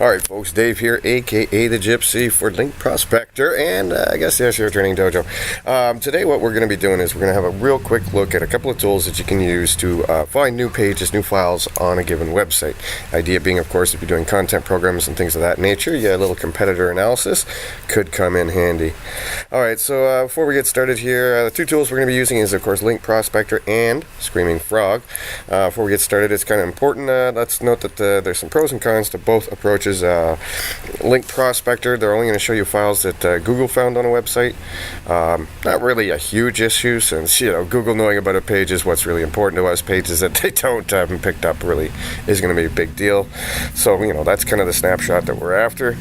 Alright folks, Dave here, aka the Gypsy for Link Prospector and I guess the SEO Training Dojo. Today what we're going to be doing is we're going to have a real quick look at a couple of tools that you can use to find new pages, new files on a given website. Idea being, of course, if you're doing content programs and things of that nature, yeah, a little competitor analysis could come in handy. Alright, so before we get started here, the two tools we're going to be using is, of course, Link Prospector and Screaming Frog. Before we get started, it's kind of important, let's note that there's some pros and cons to both approaches. Link Prospector, they're only going to show you files that Google found on a website. Not really a huge issue, since Google knowing about a page is what's really important to us. Pages that they haven't picked up really is going to be a big deal. So that's kind of the snapshot that we're after.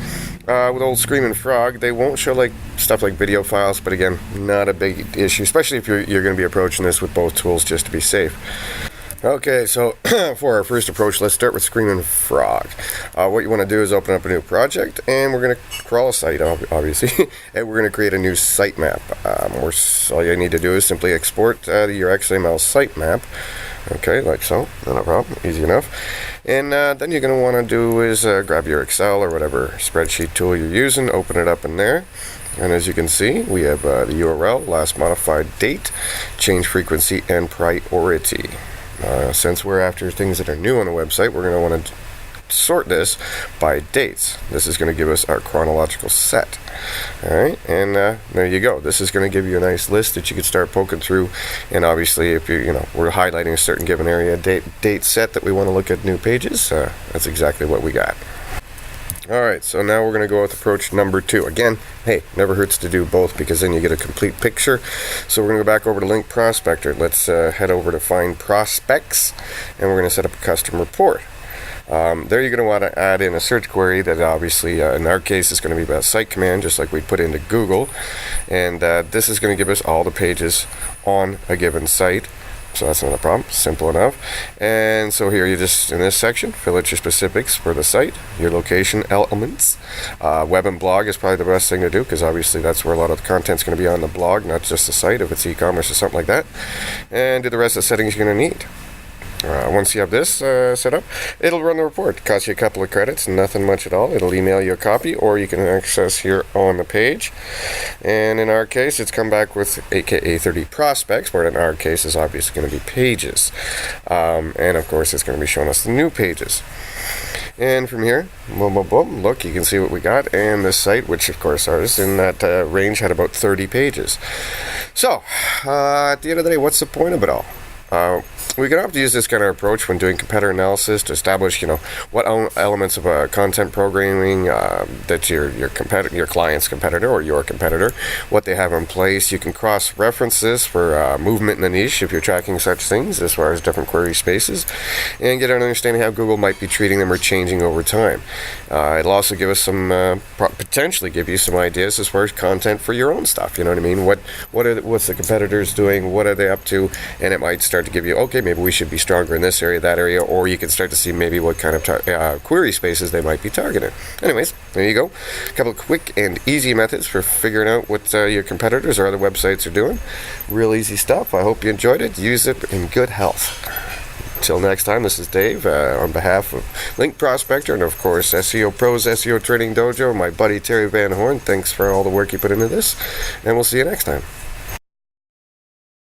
With old Screaming Frog, they won't show stuff like video files, but again, not a big issue, especially if you're going to be approaching this with both tools just to be safe. Okay, so for our first approach, let's start with Screaming Frog. What you want to do is open up a new project, and we're going to crawl a site, obviously, and we're going to create a new sitemap. All you need to do is simply export your XML sitemap. Okay, like so, not a problem, easy enough. And then you're going to want to do is grab your Excel or whatever spreadsheet tool you're using, open it up in there. And as you can see, we have the URL, last modified date, change frequency, and priority. Since we're after things that are new on the website, we're going to want to sort this by dates. This is going to give us our chronological set. Alright, and there you go. This is going to give you a nice list that you can start poking through. And obviously, if we're highlighting a certain given area, date set that we want to look at new pages, that's exactly what we got. Alright, so now we're going to go with approach number 2. Again, hey, never hurts to do both because then you get a complete picture. So we're going to go back over to Link Prospector. Let's head over to Find Prospects, and we're going to set up a custom report. There you're going to want to add in a search query that obviously, in our case, is going to be a site command, just like we put into Google. And this is going to give us all the pages on a given site. So that's not a problem, simple enough. And so here you just, in this section, fill out your specifics for the site, your location elements. Web and blog is probably the best thing to do because obviously that's where a lot of the content's going to be on the blog, not just the site if it's e-commerce or something like that. And do the rest of the settings you're going to need. Once you have this set up, it'll run the report. It costs you a couple of credits, nothing much at all. It'll email you a copy, or you can access here on the page. And in our case, it's come back with aka 30 prospects, but in our case, is obviously going to be pages. And of course, it's going to be showing us the new pages. And from here, boom, boom, boom, look, you can see what we got. And this site, which of course ours in that range had about 30 pages. So, at the end of the day, what's the point of it all? We can often use this kind of approach when doing competitor analysis to establish, what elements of content programming that your client's competitor or your competitor, what they have in place. You can cross-reference this for movement in the niche if you're tracking such things as far as different query spaces, and get an understanding how Google might be treating them or changing over time. It'll also give us some, potentially give you some ideas as far as content for your own stuff. You know what I mean? What's the competitors doing? What are they up to? And it might start to give you, okay, maybe we should be stronger in this area, that area, or you can start to see maybe what kind of query spaces they might be targeting. Anyways, there you go. A couple of quick and easy methods for figuring out what your competitors or other websites are doing. Real easy stuff. I hope you enjoyed it. Use it in good health. Until next time, this is Dave on behalf of Link Prospector and, of course, SEO Pros, SEO Training Dojo, my buddy Terry Van Horn. Thanks for all the work you put into this, and we'll see you next time.